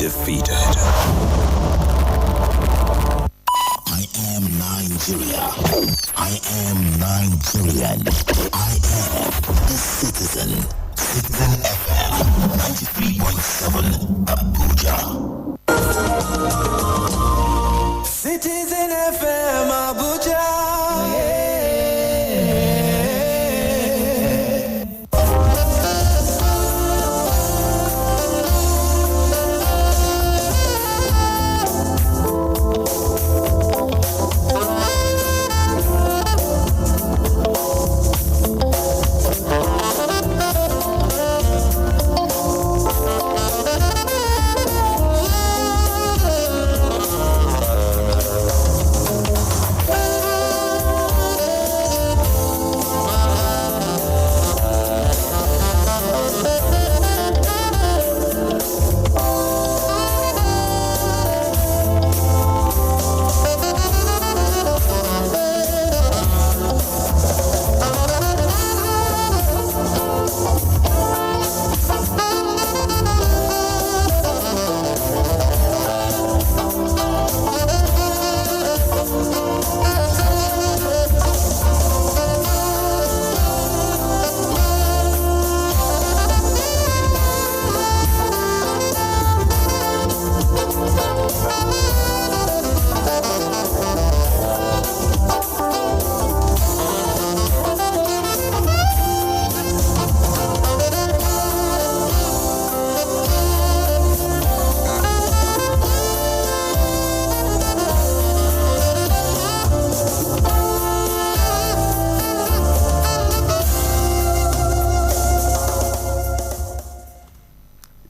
defeated. I am Nigeria. I am Nigerian. I am the citizen. Citizen FM 93.7 Abuja. Citizen FM Abuja.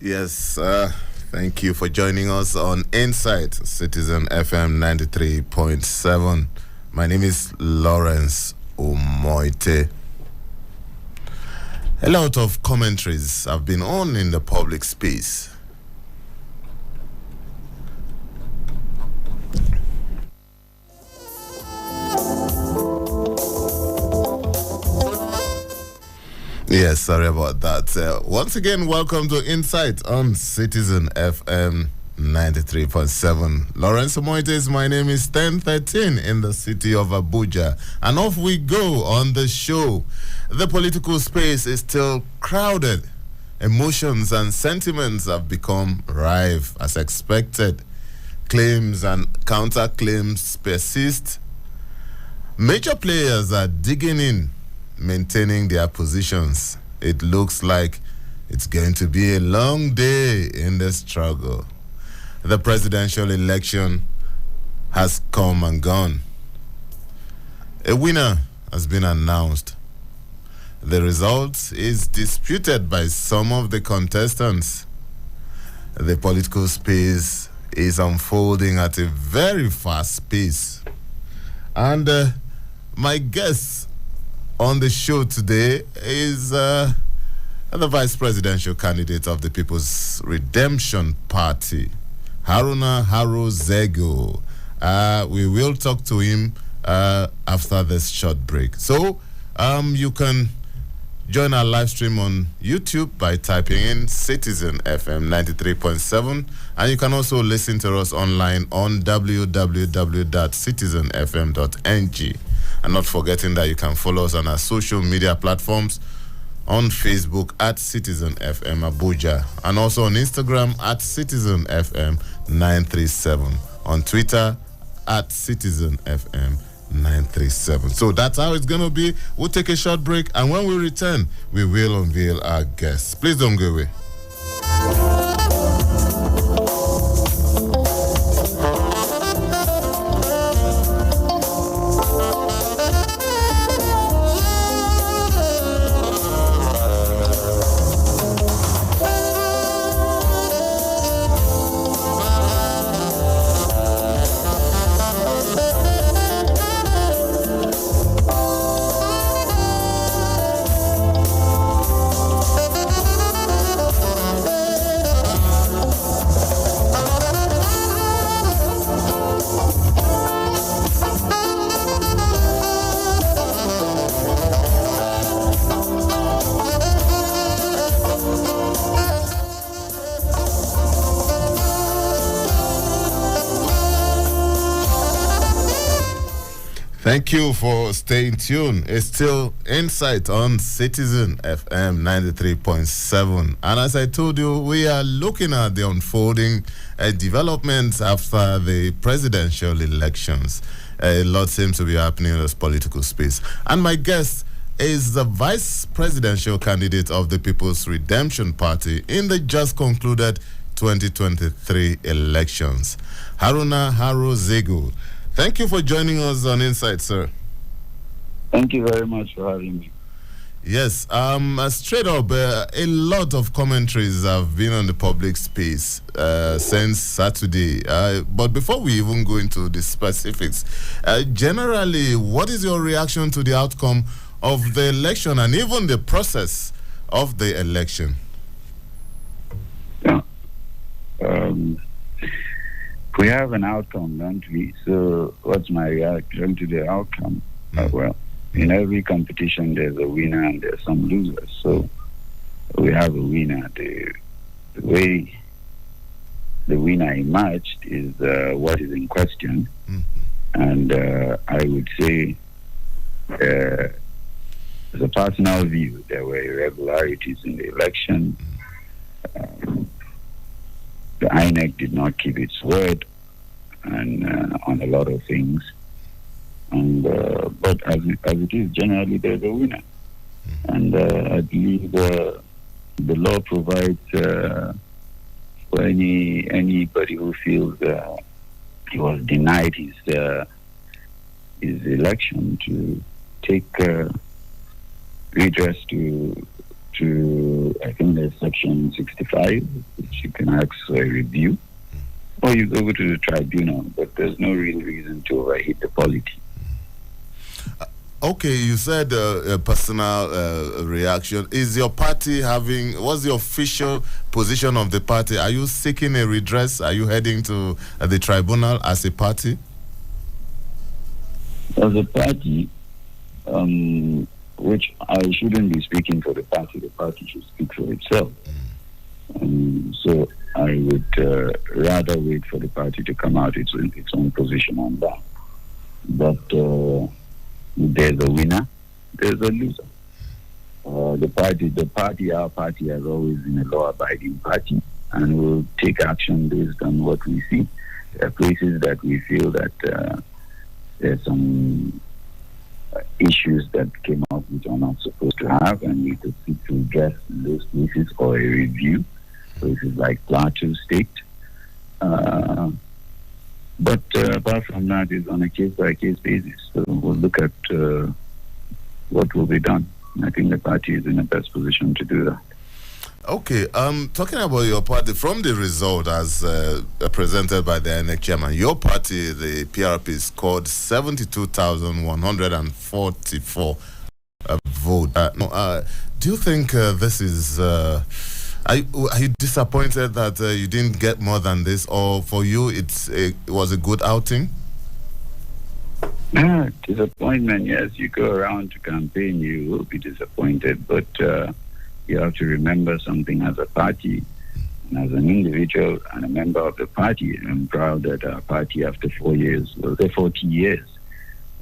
Yes, thank you for joining us on Insight, Citizen FM 93.7. My name is Lawrence Omoite. A lot of commentaries have been on in the public space. Yes, sorry about that. Once again, welcome to Insight on Citizen FM 93.7. Lawrence Moites, my name is 1013 in the city of Abuja. And off we go on the show. The political space is still crowded. Emotions and sentiments have become rife as expected. Claims and counterclaims persist. Major players are digging in, maintaining their positions. It looks like it's going to be a long day in the struggle. The presidential election has come and gone. A winner has been announced. The result is disputed by some of the contestants. The political space is unfolding at a very fast pace. And my guest on the show today is the vice presidential candidate of the People's Redemption Party, Haro Zego. We will talk to him after this short break. So you can join our live stream on YouTube by typing in Citizen FM 93.7, and you can also listen to us online on www.citizenfm.ng. And not forgetting that you can follow us on our social media platforms on Facebook at Citizen FM Abuja, and also on Instagram at Citizen FM 937, on Twitter at Citizen FM 937. So that's how it's going to be. We'll take a short break, and when we return, we will unveil our guests. Please don't go away. Thank you for staying tuned. It's still Insight on Citizen FM 93.7. And as I told you, we are looking at the unfolding developments after the presidential elections. A lot seems to be happening in this political space. And my guest is the vice presidential candidate of the People's Redemption Party in the just concluded 2023 elections, Haro Zego. Thank you for joining us on Insight, sir. Thank you very much for having me. Yes, straight up, a lot of commentaries have been on the public space since Saturday. But before we even go into the specifics, generally, what is your reaction to the outcome of the election and even the process of the election? Yeah. We have an outcome, don't we? So what's my reaction to the outcome? Well, in every competition, there's a winner and there's some losers. So we have a winner. The way the winner emerged is what is in question. And I would say, as a personal view, there were irregularities in the election. The INEC did not keep its word and on a lot of things. And but as it is, generally there's a winner. And I believe the law provides for anybody who feels he was denied his election to take redress to I think there's section 65, which you can ask for a review, or you go to the tribunal, but there's no real reason to overheat the polity. Okay, you said a personal reaction. Is your party what's the official position of the party? Are you seeking a redress? Are you heading to the tribunal as a party? As a party, which I shouldn't be speaking for the party should speak for itself. So I would rather wait for the party to come out its own position on that. But there's a winner, there's a loser. Our party has always been a law-abiding party, and will take action based on what we see. There are places that we feel that there's some issues that came up which are not supposed to have, and we could seek to address those places for a review. Places like Plateau State. But apart from that, it's on a case-by-case basis. So we'll look at what will be done. I think the party is in the best position to do that. Okay, talking about your party, from the result as presented by the INEC chairman, your party, the PRP, scored 72,144 votes. Do you think this is... Are you disappointed that you didn't get more than this, or for you it was a good outing? Disappointment, yes. You go around to campaign, you will be disappointed, but you have to remember something as a party and as an individual and a member of the party. I'm proud that our party, after 40 years, has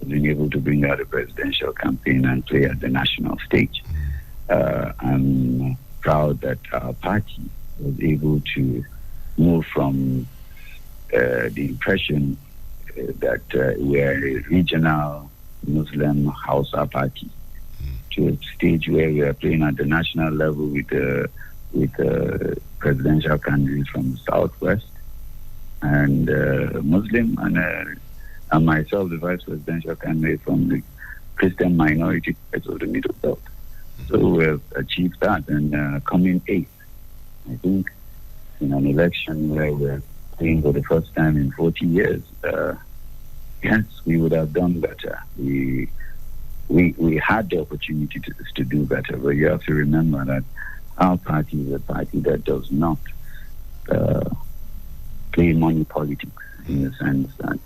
been able to bring out a presidential campaign and play at the national stage. I'm proud that our party was able to move from the impression that we're a regional Muslim Hausa party to a stage where we are playing at the national level with presidential candidates from the southwest and Muslim and myself, the vice presidential candidate from the Christian minority parts of the Middle Belt. So we've achieved that, and coming eighth, I think, in an election where we're playing for the first time in 40 years, yes, we would have done better. We had the opportunity to do better, but you have to remember that our party is a party that does not play money politics, in the sense that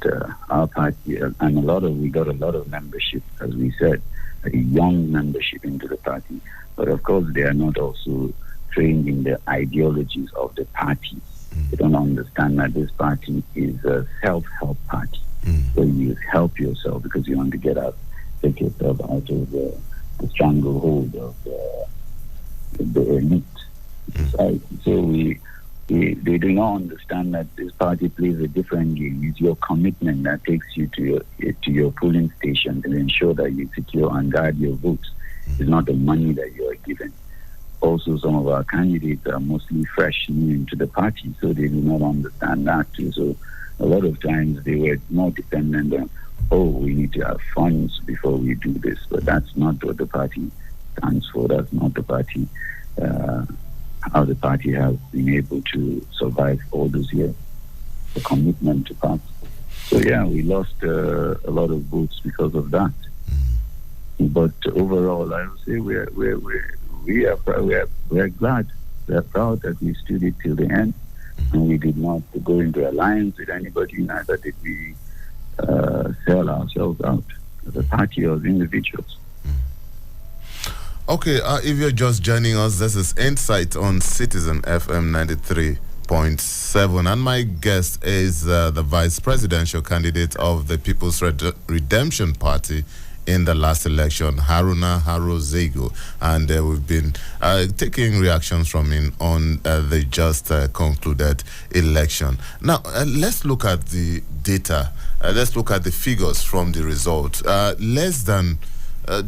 our party, and we got a lot of membership, as we said, a young membership into the party, but of course they are not also trained in the ideologies of the party. They don't understand that this party is a self-help party. So you help yourself because you want to take yourself out of the stranglehold of the elite society. So they do not understand that this party plays a different game. It's your commitment that takes you to your polling station to ensure that you secure and guard your votes. It's not the money that you are given. Also, some of our candidates are mostly fresh new into the party, so they do not understand that too. So a lot of times they were more dependent on, we need to have funds before we do this. But that's not what the party stands for. That's not the party, how the party has been able to survive all those years. The commitment to party. So yeah, we lost a lot of votes because of that. But overall, I would say we are glad. We are proud that we stood it till the end, and we did not go into alliance with anybody. Neither did we sell ourselves out as a party or as individuals. Okay, if you're just joining us, this is Insight on Citizen FM 93.7, and my guest is the vice presidential candidate of the People's Redemption Party in the last election, Haro Zego, and we've been taking reactions from him on the just concluded election. Now, let's look at the data. Let's look at the figures from the result. Less than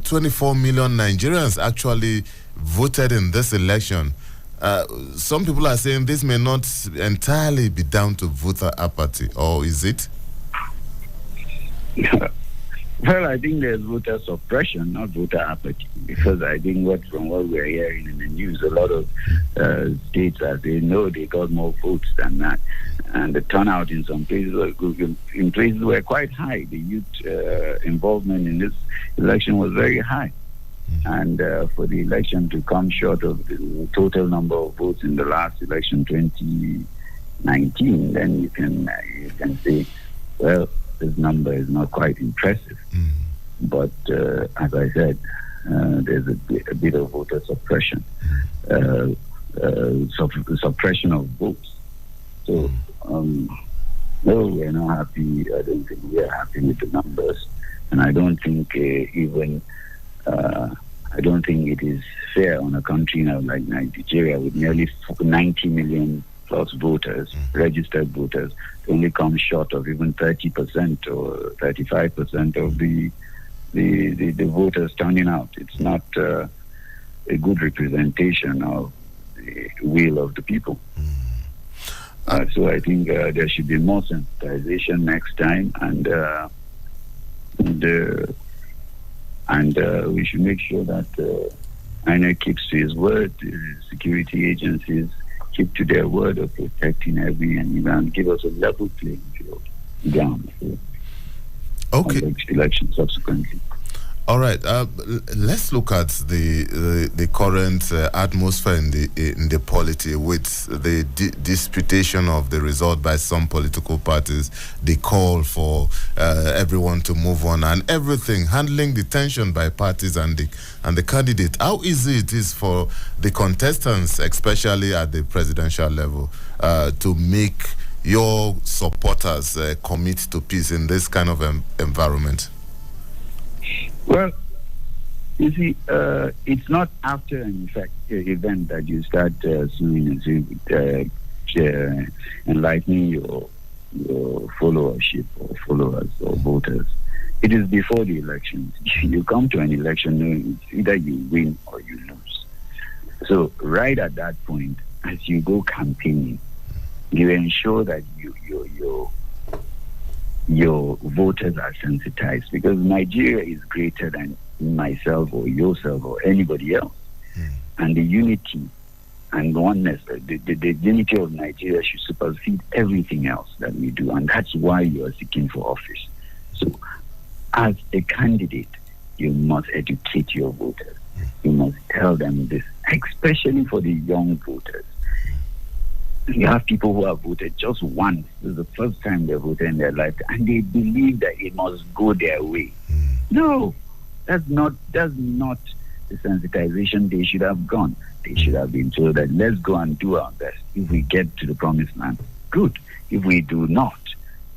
24 million Nigerians actually voted in this election. Some people are saying this may not entirely be down to voter apathy, or is it? Well, I think there's voter suppression, not voter apathy, because I think from what we're hearing in the news, a lot of states, as they know, they got more votes than that. And the turnout in some places were quite high. The youth involvement in this election was very high. And for the election to come short of the total number of votes in the last election, 2019, then you can say, well, this number is not quite impressive. But as I said, there's a bit of voter suppression, suppression of votes. So, no, we're not happy. I don't think we are happy with the numbers. And I don't think I don't think it is fair on a country now like Nigeria with nearly 90 million plus voters, registered voters, to only come short of even 30% or 35% of the voters turning out. It's not a good representation of the will of the people. So I think there should be more sensitization next time, and we should make sure that INEC keeps to his word. The security agencies keep to their word of protecting every and give us a level playing field down for election subsequently. All right, let's look at the current atmosphere in the polity with the disputation of the result by some political parties, the call for everyone to move on, and everything, handling the tension by parties and the candidate. How easy it is for the contestants, especially at the presidential level, to make your supporters commit to peace in this kind of environment? Well, you see, it's not after an event that you start enlightening your followership or followers or voters. It is before the elections. You come to an election knowing either you win or you lose. So right at that point, as you go campaigning, you ensure that your voters are sensitized, because Nigeria is greater than myself or yourself or anybody else. And the unity and oneness, the unity of Nigeria should supersede everything else that we do. And that's why you are seeking for office. So as a candidate, you must educate your voters. You must tell them this, especially for the young voters. You have people who have voted just once. This is the first time they voted in their life, and they believe that it must go their way. No, that's not the sensitization they should have gone. They should have been told that let's go and do our best. If we get to the promised land, good. If we do not,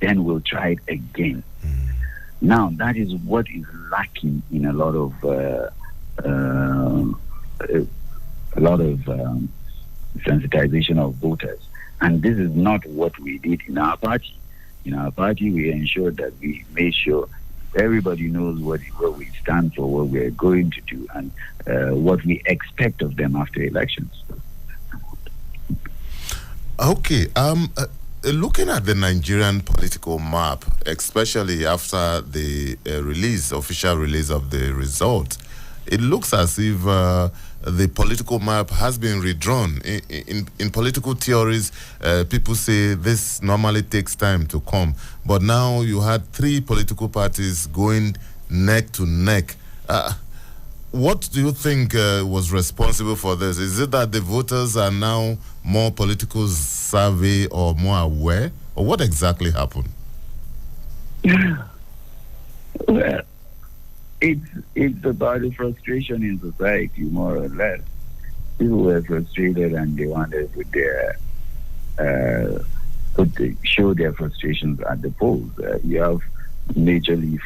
then we'll try it again. Now, that is what is lacking in a lot of sensitization of voters. And this is not what we did in our party. In our party, we ensured that we made sure everybody knows what we stand for, what we're going to do, and what we expect of them after elections. Okay. Looking at the Nigerian political map, especially after the official release of the result, it looks as if the political map has been redrawn. In political theories, people say this normally takes time to come. But now you had three political parties going neck to neck. What do you think was responsible for this? Is it that the voters are now more political savvy or more aware? Or what exactly happened? Well, it's about the frustration in society, more or less. People were frustrated and they wanted to show their frustrations at the polls. You have majorly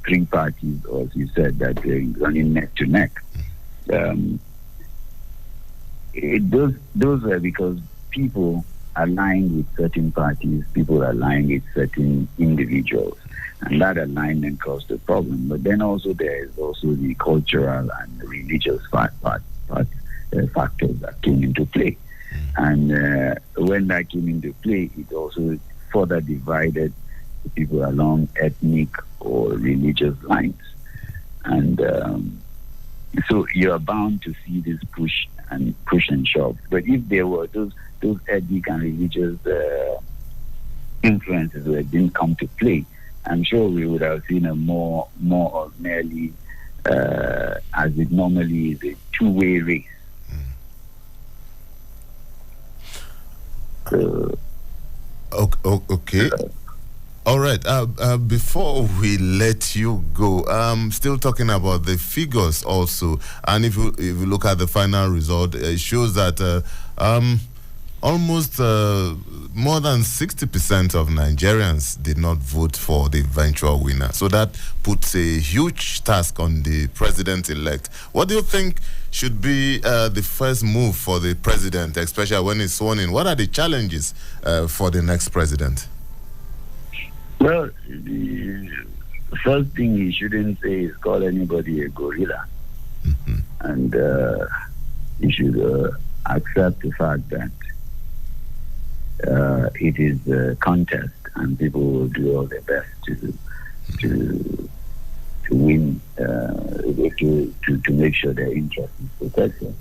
three parties, or as you said, that they're running neck to neck. Those are because people align with certain parties, people align with certain individuals, and that alignment caused the problem. But then also there is also the cultural and religious factors that came into play. And when that came into play, it also further divided the people along ethnic or religious lines. And so you are bound to see this push and shove. But if there were those ethnic and religious influences that didn't come to play, I'm sure we would have seen a more or merely, as it normally is, a two-way race. Okay. All right. Before we let you go, still talking about the figures also, and if you look at the final result, it shows that almost more than 60% of Nigerians did not vote for the eventual winner. So that puts a huge task on the president-elect. What do you think should be the first move for the president, especially when he's sworn in? What are the challenges for the next president? Well, the first thing he shouldn't say is call anybody a gorilla. Mm-hmm. And he should accept the fact that it is a contest and people will do all their best to win, to make sure their interest is protected.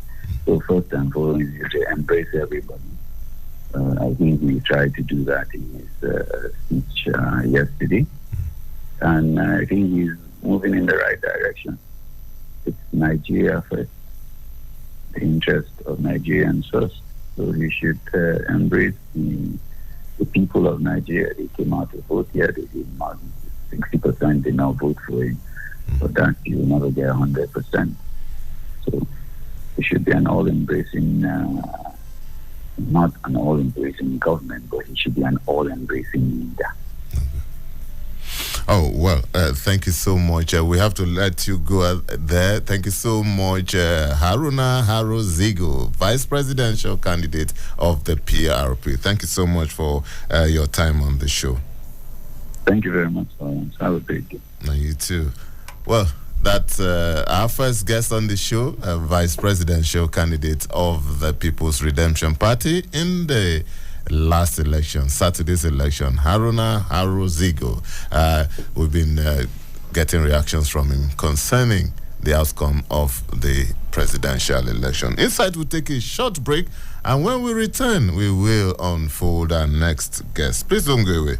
So first and foremost, you to embrace everybody. I think we tried to do that in his speech yesterday, and I think he's moving in the right direction. It's Nigeria first, the interest of Nigerians first. So he should embrace the people of Nigeria. They came out to vote here. They did more than 60% did not vote for him. But that you will never get 100%. So it should be an all-embracing, not an all-embracing government, but it should be an all-embracing leader. Oh, well, thank you so much. We have to let you go there. Thank you so much, Haro Zego, Vice Presidential Candidate of the PRP. Thank you so much for your time on the show. Thank you very much, Lawrence. Have a great day. You too. Well, that's our first guest on the show, Vice Presidential Candidate of the People's Redemption Party in the last election, Saturday's election, Haro Zego. We've been getting reactions from him concerning the outcome of the presidential election. Inside, we'll take a short break, and when we return, we will unfold our next guest. Please don't go away.